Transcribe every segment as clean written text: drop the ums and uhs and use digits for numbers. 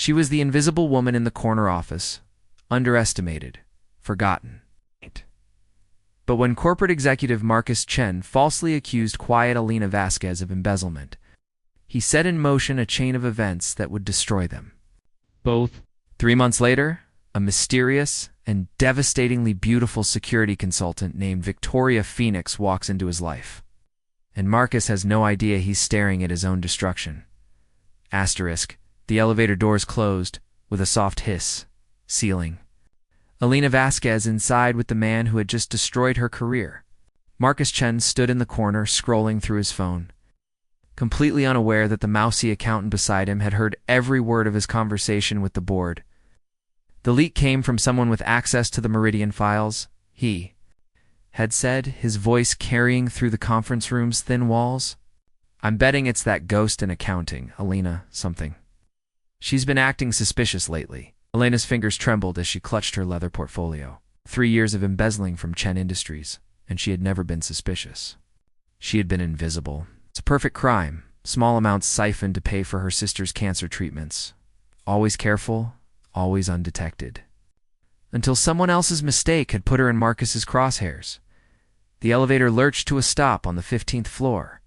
She was the invisible woman in the corner office, underestimated, forgotten. But when corporate executive Marcus Chen falsely accused quiet Elena Vasquez of embezzlement, he set in motion a chain of events that would destroy them both. 3 months later, a mysterious and devastatingly beautiful security consultant named Victoria Phoenix walks into his life. And Marcus has no idea he's staring at his own destruction. Asterisk, the elevator doors closed, with a soft hiss, sealing. Elena Vasquez inside with the man who had just destroyed her career. Marcus Chen stood in the corner, scrolling through his phone, completely unaware that the mousy accountant beside him had heard every word of his conversation with the board. The leak came from someone with access to the Meridian files, he had said, his voice carrying through the conference room's thin walls. I'm betting it's that ghost in accounting, Elena something. She's been acting suspicious lately. Elena's fingers trembled as she clutched her leather portfolio. 3 years of embezzling from Chen Industries, and she had never been suspicious. She had been invisible. It's a perfect crime. Small amounts siphoned to pay for her sister's cancer treatments. Always careful, always undetected. Until someone else's mistake had put her in Marcus's crosshairs. The elevator lurched to a stop on the 15th floor.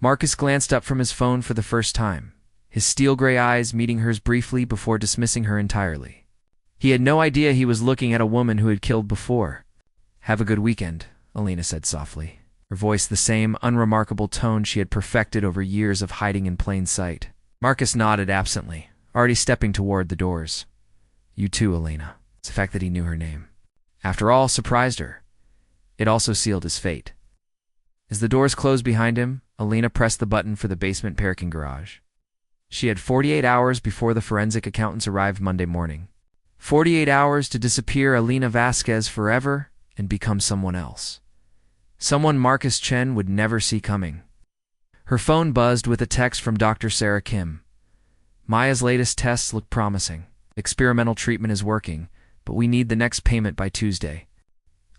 Marcus glanced up from his phone for the first time, his steel-gray eyes meeting hers briefly before dismissing her entirely. He had no idea he was looking at a woman who had killed before. Have a good weekend, Elena said softly, her voice the same unremarkable tone she had perfected over years of hiding in plain sight. Marcus nodded absently, already stepping toward the doors. You too, Elena. It's the fact that he knew her name, after all, surprised her. It also sealed his fate. As the doors closed behind him, Elena pressed the button for the basement parking garage. She had 48 hours before the forensic accountants arrived Monday morning. 48 hours to disappear Elena Vasquez forever and become someone else. Someone Marcus Chen would never see coming. Her phone buzzed with a text from Dr. Sarah Kim. Maya's latest tests look promising. Experimental treatment is working, but we need the next payment by Tuesday.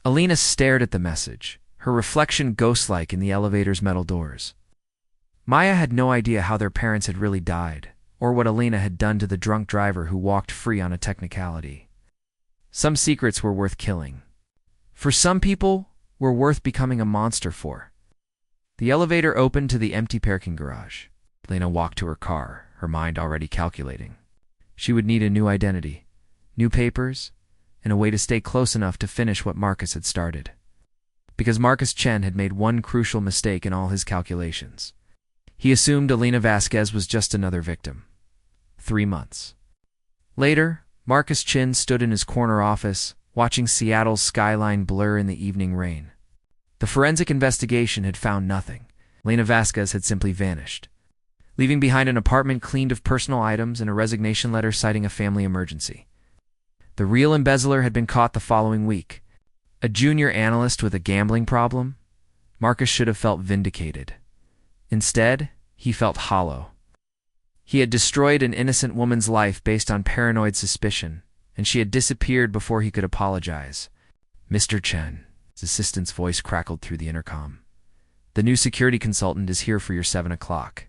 Elena stared at the message, her reflection ghost-like in the elevator's metal doors. Maya had no idea how their parents had really died, or what Elena had done to the drunk driver who walked free on a technicality. Some secrets were worth killing. For some people, were worth becoming a monster for. The elevator opened to the empty parking garage. Elena walked to her car, her mind already calculating. She would need a new identity, new papers, and a way to stay close enough to finish what Marcus had started. Because Marcus Chen had made one crucial mistake in all his calculations. He assumed Elena Vasquez was just another victim. 3 months. Later, Marcus Chen stood in his corner office, watching Seattle's skyline blur in the evening rain. The forensic investigation had found nothing. Elena Vasquez had simply vanished, leaving behind an apartment cleaned of personal items and a resignation letter citing a family emergency. The real embezzler had been caught the following week. A junior analyst with a gambling problem? Marcus should have felt vindicated. Instead, he felt hollow. He had destroyed an innocent woman's life based on paranoid suspicion, and she had disappeared before he could apologize. Mr. Chen, his assistant's voice crackled through the intercom. The new security consultant is here for your 7 o'clock.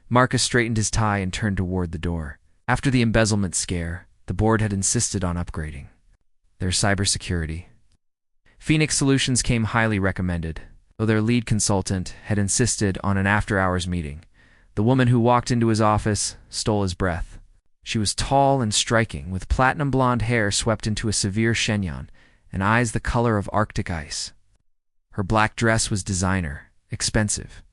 Marcus straightened his tie and turned toward the door. After the embezzlement scare, the board had insisted on upgrading their cybersecurity. Phoenix Solutions came highly recommended, though their lead consultant had insisted on an after-hours meeting. The woman who walked into his office stole his breath. She was tall and striking, with platinum blonde hair swept into a severe chignon and eyes the color of Arctic ice. Her black dress was designer, expensive,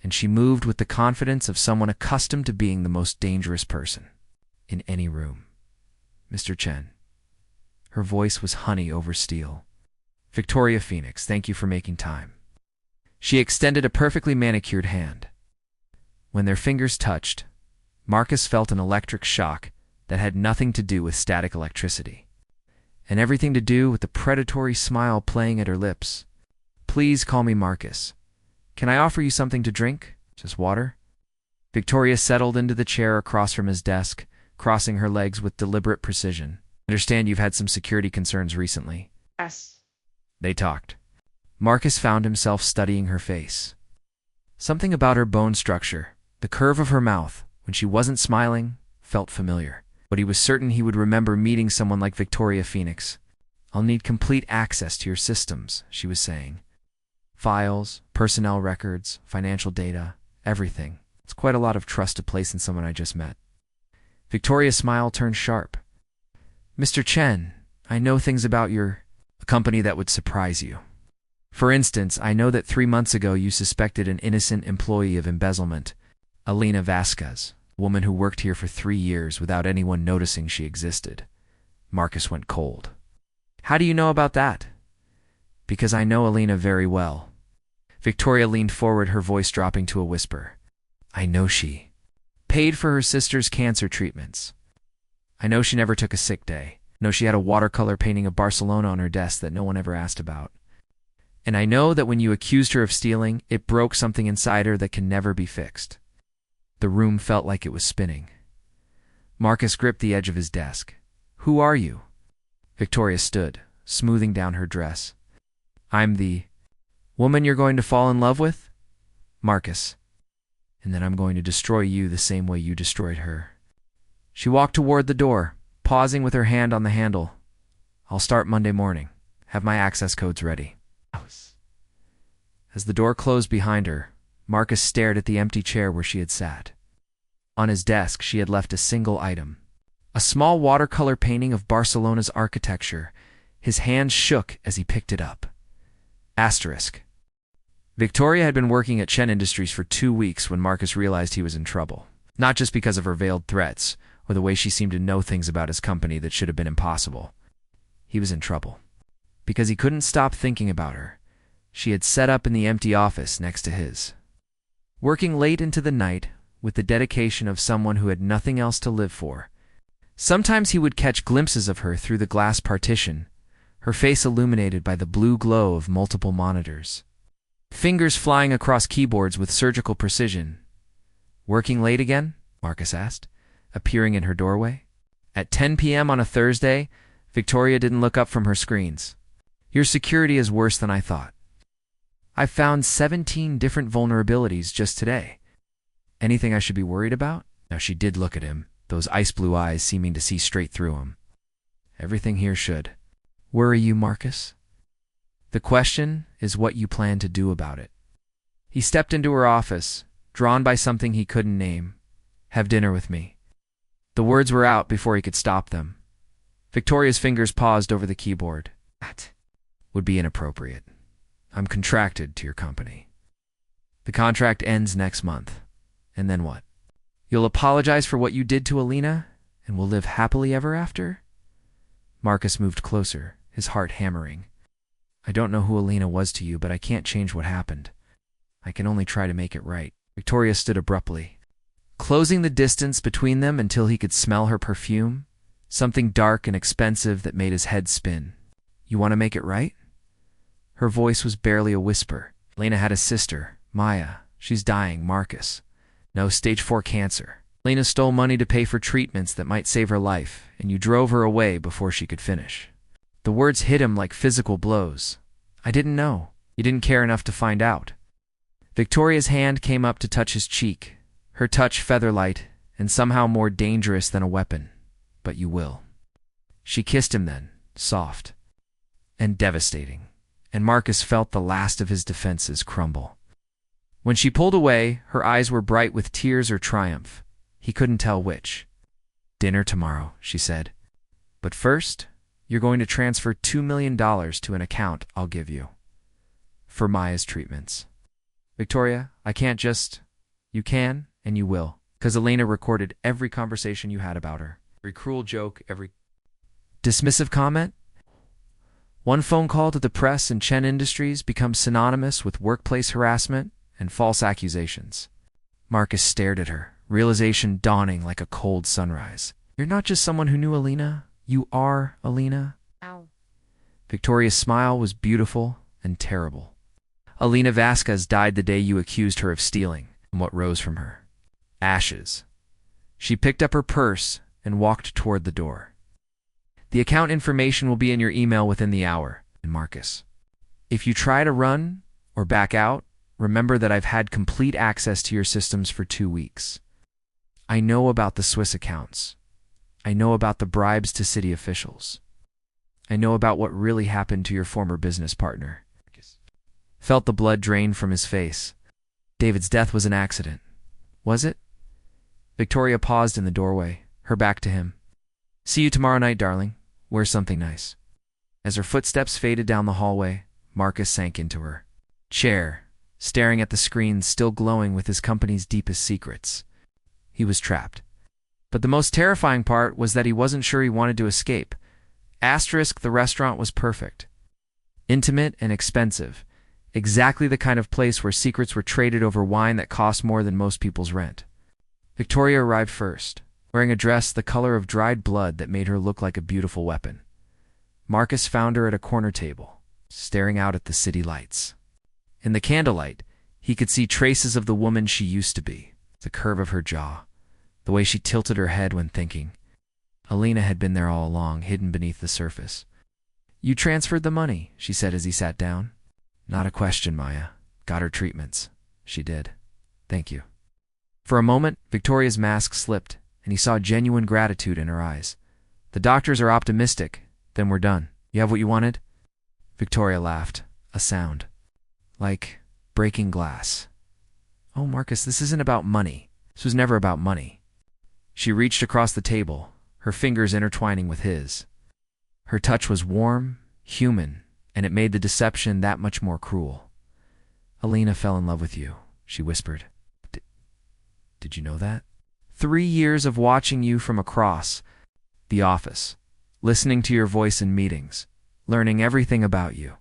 and she moved with the confidence of someone accustomed to being the most dangerous person in any room. Mr. Chen. Her voice was honey over steel. Victoria Phoenix, thank you for making time. She extended a perfectly manicured hand. When their fingers touched, Marcus felt an electric shock that had nothing to do with static electricity, and everything to do with the predatory smile playing at her lips. Please call me Marcus. Can I offer you something to drink? Just water? Victoria settled into the chair across from his desk, crossing her legs with deliberate precision. I understand you've had some security concerns recently. Yes. They talked. Marcus found himself studying her face. Something about her bone structure, the curve of her mouth, when she wasn't smiling, felt familiar, but he was certain he would remember meeting someone like Victoria Phoenix. "I'll need complete access to your systems," she was saying. "Files, personnel records, financial data, everything. It's quite a lot of trust to place in someone I just met." Victoria's smile turned sharp. "Mr. Chen, I know things about a company that would surprise you. For instance, I know that 3 months ago you suspected an innocent employee of embezzlement, Elena Vasquez, a woman who worked here for 3 years without anyone noticing she existed." Marcus went cold. "How do you know about that?" "Because I know Elena very well." Victoria leaned forward, her voice dropping to a whisper. "I know she paid for her sister's cancer treatments. I know she never took a sick day. I know she had a watercolor painting of Barcelona on her desk that no one ever asked about. And I know that when you accused her of stealing, it broke something inside her that can never be fixed." The room felt like it was spinning. Marcus gripped the edge of his desk. "Who are you?" Victoria stood, smoothing down her dress. "I'm the woman you're going to fall in love with, Marcus. And then I'm going to destroy you the same way you destroyed her." She walked toward the door, pausing with her hand on the handle. "I'll start Monday morning. Have my access codes ready." As the door closed behind her, Marcus stared at the empty chair where she had sat. On his desk, she had left a single item: a small watercolor painting of Barcelona's architecture. His hand shook as he picked it up. Asterisk. Victoria had been working at Chen Industries for 2 weeks when Marcus realized he was in trouble. Not just because of her veiled threats, or the way she seemed to know things about his company that should have been impossible. He was in trouble because he couldn't stop thinking about her. She had set up in the empty office next to his, working late into the night with the dedication of someone who had nothing else to live for. Sometimes he would catch glimpses of her through the glass partition, her face illuminated by the blue glow of multiple monitors, fingers flying across keyboards with surgical precision. "Working late again?" Marcus asked, appearing in her doorway. At 10 p.m. on a Thursday, Victoria didn't look up from her screens. "Your security is worse than I thought. I found 17 different vulnerabilities just today. Anything I should be worried about?" Now she did look at him, those ice blue eyes seeming to see straight through him. "Everything here should worry you, Marcus. The question is what you plan to do about it." He stepped into her office, drawn by something he couldn't name. "Have dinner with me." The words were out before he could stop them. Victoria's fingers paused over the keyboard. "That would be inappropriate. I'm contracted to your company. The contract ends next month. And then what? You'll apologize for what you did to Elena, and we'll live happily ever after?" Marcus moved closer, his heart hammering. "I don't know who Elena was to you, but I can't change what happened. I can only try to make it right." Victoria stood abruptly, closing the distance between them until he could smell her perfume, something dark and expensive that made his head spin. "You want to make it right?" Her voice was barely a whisper. "Elena had a sister, Maya. She's dying, Marcus. No, stage 4 cancer. Elena stole money to pay for treatments that might save her life, and you drove her away before she could finish." The words hit him like physical blows. "I didn't know. You didn't care enough to find out." Victoria's hand came up to touch his cheek, her touch feather-light and somehow more dangerous than a weapon. "But you will." She kissed him then, soft and devastating, and Marcus felt the last of his defenses crumble. When she pulled away, her eyes were bright with tears or triumph. He couldn't tell which. "Dinner tomorrow," she said. "But first, you're going to transfer $2 million to an account I'll give you for Maya's treatments." "Victoria, I can't just..." "You can, and you will, because Elena recorded every conversation you had about her. Every cruel joke, every dismissive comment. One phone call to the press and Chen Industries becomes synonymous with workplace harassment and false accusations." Marcus stared at her, realization dawning like a cold sunrise. "You're not just someone who knew Elena. You are Elena." Ow. Victoria's smile was beautiful and terrible. "Elena Vasquez died the day you accused her of stealing," and what rose from her? Ashes. She picked up her purse and walked toward the door. "The account information will be in your email within the hour." And Marcus, "If you try to run or back out, remember that I've had complete access to your systems for 2 weeks. I know about the Swiss accounts. I know about the bribes to city officials. I know about what really happened to your former business partner. Felt the blood drain from his face. David's death was an accident. Was it? Victoria paused in the doorway, her back to him. See you tomorrow night, darling. Wear something nice. As her footsteps faded down the hallway, Marcus sank into her chair, staring at the screen still glowing with his company's deepest secrets. He was trapped. But the most terrifying part was that he wasn't sure he wanted to escape. The restaurant was perfect. Intimate and expensive. Exactly the kind of place where secrets were traded over wine that cost more than most people's rent. Victoria arrived first, wearing a dress the color of dried blood that made her look like a beautiful weapon. Marcus found her at a corner table, staring out at the city lights. In the candlelight, he could see traces of the woman she used to be, the curve of her jaw, the way she tilted her head when thinking. Elena had been there all along, hidden beneath the surface. You transferred the money, she said as he sat down. Not a question, Maya. Got her treatments. She did. Thank you. For a moment, Victoria's mask slipped, and he saw genuine gratitude in her eyes. The doctors are optimistic. Then we're done. You have what you wanted? Victoria laughed. A sound. Like breaking glass. Oh, Marcus, this isn't about money. This was never about money. She reached across the table, her fingers intertwining with his. Her touch was warm, human, and it made the deception that much more cruel. Elena fell in love with you, she whispered. Did you know that? 3 years of watching you from across the office, listening to your voice in meetings, learning everything about you.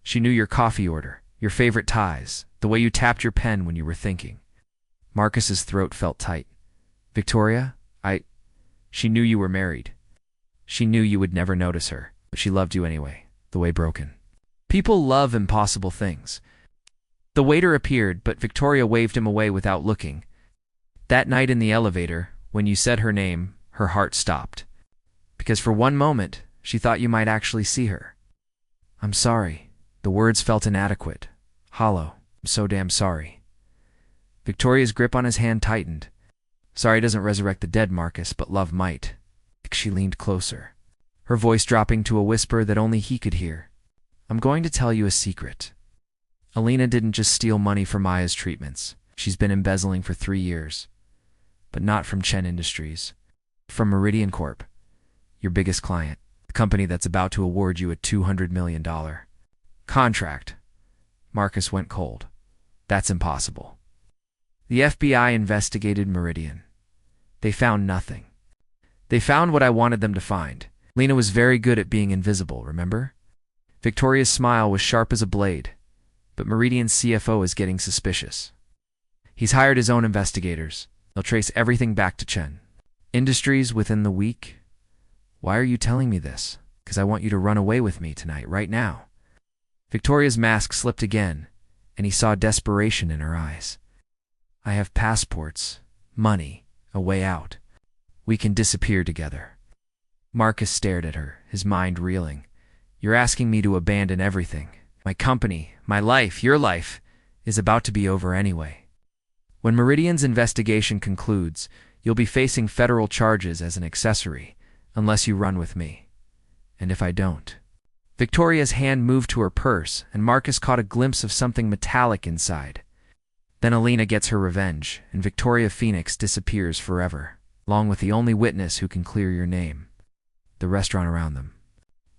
She knew your coffee order, your favorite ties, the way you tapped your pen when you were thinking. Marcus's throat felt tight. Victoria, she knew you were married. She knew you would never notice her, but she loved you anyway, the way broken. People love impossible things. The waiter appeared, but Victoria waved him away without looking. That night in the elevator, when you said her name, her heart stopped. Because for one moment, she thought you might actually see her. I'm sorry. The words felt inadequate, hollow. I'm so damn sorry. Victoria's grip on his hand tightened. Sorry doesn't resurrect the dead, Marcus, but love might. She leaned closer, her voice dropping to a whisper that only he could hear. I'm going to tell you a secret. Elena didn't just steal money for Maya's treatments. She's been embezzling for 3 years. But not from Chen Industries. From Meridian Corp., your biggest client, the company that's about to award you a $200 million contract. Marcus went cold. That's impossible. The FBI investigated Meridian. They found nothing. They found what I wanted them to find. Lena was very good at being invisible, remember? Victoria's smile was sharp as a blade, but Meridian's CFO is getting suspicious. He's hired his own investigators. They'll trace everything back to Chen Industries within the week. Why are you telling me this? Because I want you to run away with me tonight, right now. Victoria's mask slipped again, and he saw desperation in her eyes. I have passports, money, a way out. We can disappear together. Marcus stared at her, his mind reeling. You're asking me to abandon everything. My company, my life, your life, is about to be over anyway. When Meridian's investigation concludes, you'll be facing federal charges as an accessory, unless you run with me. And if I don't. Victoria's hand moved to her purse, and Marcus caught a glimpse of something metallic inside. Then Elena gets her revenge, and Victoria Phoenix disappears forever, along with the only witness who can clear your name. The restaurant around them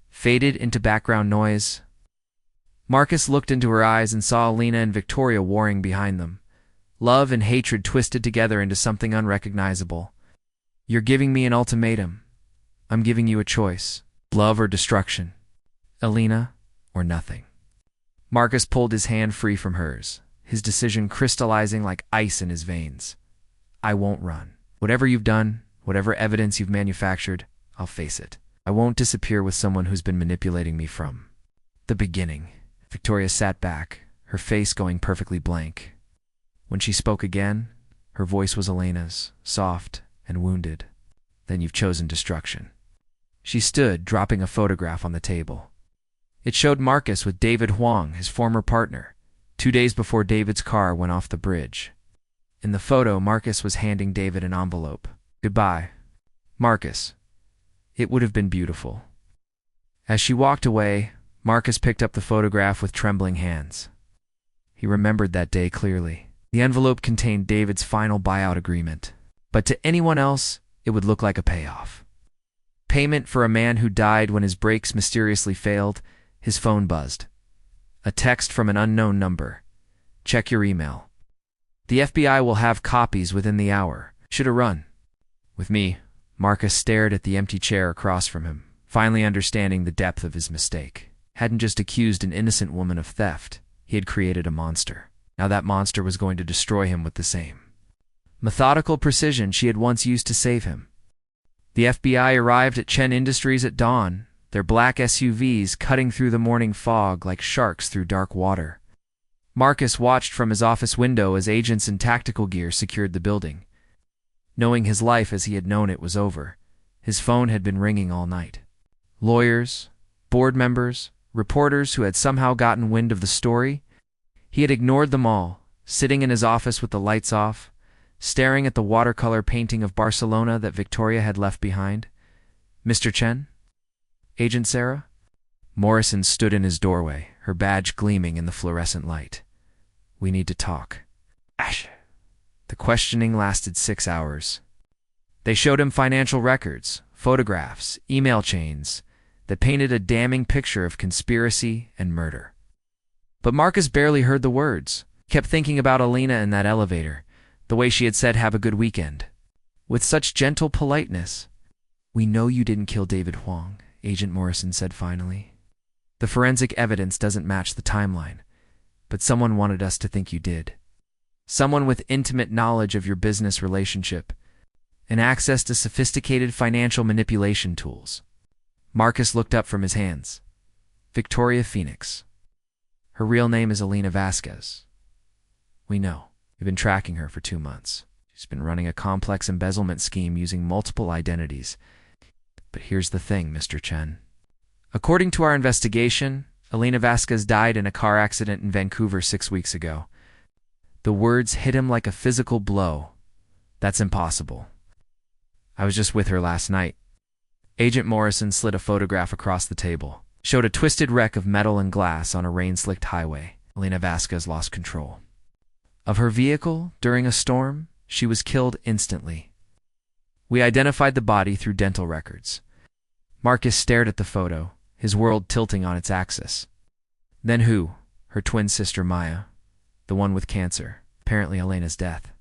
faded into background noise. Marcus looked into her eyes and saw Elena and Victoria warring behind them. Love and hatred twisted together into something unrecognizable. You're giving me an ultimatum. I'm giving you a choice. Love or destruction. Elena or nothing. Marcus pulled his hand free from hers, his decision crystallizing like ice in his veins. I won't run. Whatever you've done, whatever evidence you've manufactured, I'll face it. I won't disappear with someone who's been manipulating me from the beginning. Victoria sat back, her face going perfectly blank. When she spoke again, her voice was Elena's, soft and wounded. Then you've chosen destruction. She stood, dropping a photograph on the table. It showed Marcus with David Huang, his former partner, 2 days before David's car went off the bridge. In the photo, Marcus was handing David an envelope. "Goodbye, Marcus. It would have been beautiful." As she walked away, Marcus picked up the photograph with trembling hands. He remembered that day clearly. The envelope contained David's final buyout agreement, but to anyone else, it would look like a payoff. Payment for a man who died when his brakes mysteriously failed. His phone buzzed. A text from an unknown number. "Check your email. The FBI will have copies within the hour. Shoulda run." With me, Marcus stared at the empty chair across from him, finally understanding the depth of his mistake. Hadn't just accused an innocent woman of theft. He had created a monster. Now that monster was going to destroy him with the same methodical precision she had once used to save him. The FBI arrived at Chen Industries at dawn, their black SUVs cutting through the morning fog like sharks through dark water. Marcus watched from his office window as agents in tactical gear secured the building. Knowing his life as he had known it was over, his phone had been ringing all night. Lawyers, board members, reporters who had somehow gotten wind of the story, he had ignored them all, sitting in his office with the lights off, staring at the watercolor painting of Barcelona that Victoria had left behind. "Mr. Chen? Agent Sarah?" Morrison stood in his doorway, her badge gleaming in the fluorescent light. "We need to talk." Ash. The questioning lasted 6 hours. They showed him financial records, photographs, email chains that painted a damning picture of conspiracy and murder. But Marcus barely heard the words, kept thinking about Elena in that elevator, the way she had said have a good weekend. With such gentle politeness. "We know you didn't kill David Huang," Agent Morrison said finally. "The forensic evidence doesn't match the timeline, but someone wanted us to think you did. Someone with intimate knowledge of your business relationship and access to sophisticated financial manipulation tools." Marcus looked up from his hands. "Victoria Phoenix. Her real name is Elena Vasquez. We know. We've been tracking her for 2 months. She's been running a complex embezzlement scheme using multiple identities. But here's the thing, Mr. Chen. According to our investigation, Elena Vasquez died in a car accident in Vancouver 6 weeks ago." The words hit him like a physical blow. "That's impossible. I was just with her last night." Agent Morrison slid a photograph across the table, showed a twisted wreck of metal and glass on a rain-slicked highway. Elena Vasquez lost control of her vehicle during a storm. She was killed instantly. We identified the body through dental records. Marcus stared at the photo, his world tilting on its axis. Then who? Her twin sister Maya, the one with cancer, apparently Elena's death,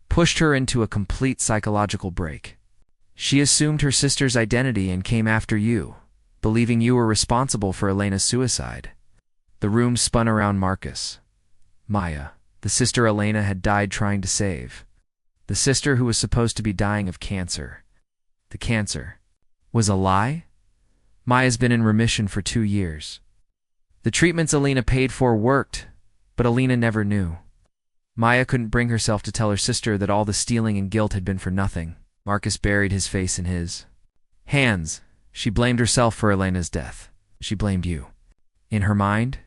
pushed her into a complete psychological break. She assumed her sister's identity and came after you, believing you were responsible for Elena's suicide. The room spun around Marcus. Maya, the sister Elena had died trying to save. The sister who was supposed to be dying of cancer. The cancer was a lie? Maya's been in remission for 2 years. The treatments Elena paid for worked, but Elena never knew. Maya couldn't bring herself to tell her sister that all the stealing and guilt had been for nothing. Marcus buried his face in his hands. She blamed herself for Elena's death. She blamed you. In her mind,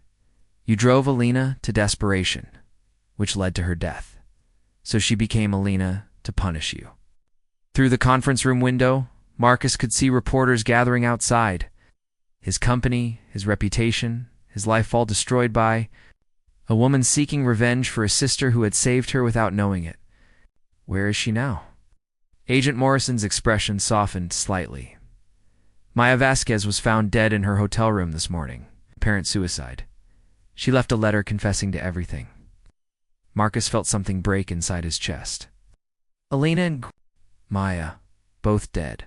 you drove Elena to desperation, which led to her death. So she became Elena to punish you. Through the conference room window, Marcus could see reporters gathering outside. His company, his reputation, his life all destroyed by a woman seeking revenge for a sister who had saved her without knowing it. Where is she now? Agent Morrison's expression softened slightly. Maya Vasquez was found dead in her hotel room this morning. Apparent suicide. She left a letter confessing to everything. Marcus felt something break inside his chest. Elena and Maya, both dead.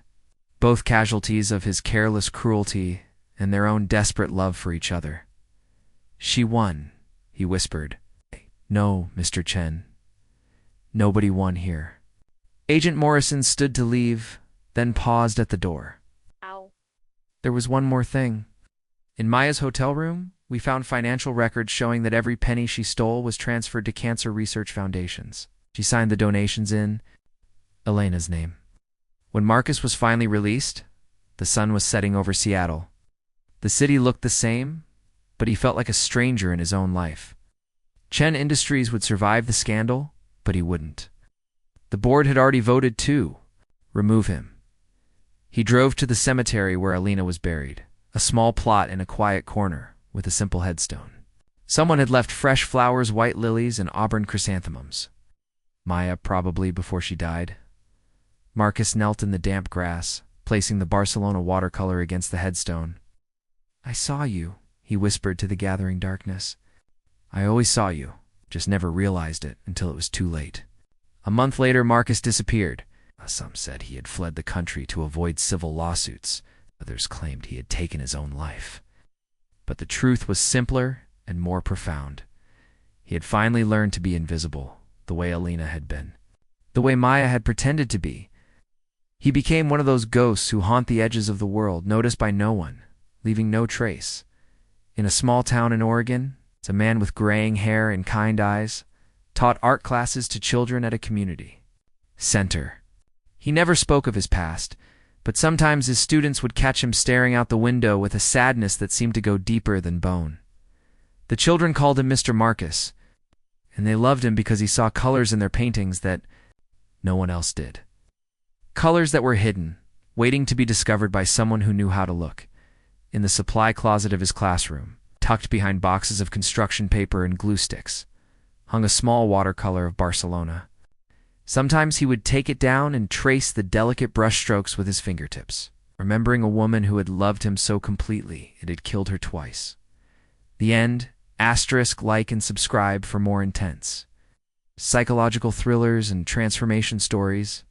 Both casualties of his careless cruelty and their own desperate love for each other. She won, he whispered. No, Mr. Chen. Nobody won here. Agent Morrison stood to leave, then paused at the door. Ow. There was one more thing. In Maya's hotel room, we found financial records showing that every penny she stole was transferred to cancer research foundations. She signed the donations in Elena's name. When Marcus was finally released, the sun was setting over Seattle. The city looked the same, but he felt like a stranger in his own life. Chen Industries would survive the scandal, but he wouldn't. The board had already voted to remove him. He drove to the cemetery where Elena was buried, a small plot in a quiet corner with a simple headstone. Someone had left fresh flowers, white lilies, and auburn chrysanthemums. Maya, probably before she died. Marcus knelt in the damp grass, placing the Barcelona watercolor against the headstone. "I saw you," he whispered to the gathering darkness. "I always saw you, just never realized it until it was too late." A month later, Marcus disappeared. Some said he had fled the country to avoid civil lawsuits. Others claimed he had taken his own life. But the truth was simpler and more profound. He had finally learned to be invisible, the way Elena had been, the way Maya had pretended to be. He became one of those ghosts who haunt the edges of the world, noticed by no one, leaving no trace. In a small town in Oregon, a man with graying hair and kind eyes taught art classes to children at a community center. He never spoke of his past, but sometimes his students would catch him staring out the window with a sadness that seemed to go deeper than bone. The children called him Mr. Marcus, and they loved him because he saw colors in their paintings that no one else did. Colors that were hidden, waiting to be discovered by someone who knew how to look. In the supply closet of his classroom, tucked behind boxes of construction paper and glue sticks, hung a small watercolor of Barcelona. Sometimes he would take it down and trace the delicate brushstrokes with his fingertips, remembering a woman who had loved him so completely it had killed her twice. The end, like and subscribe for more intense psychological thrillers and transformation stories.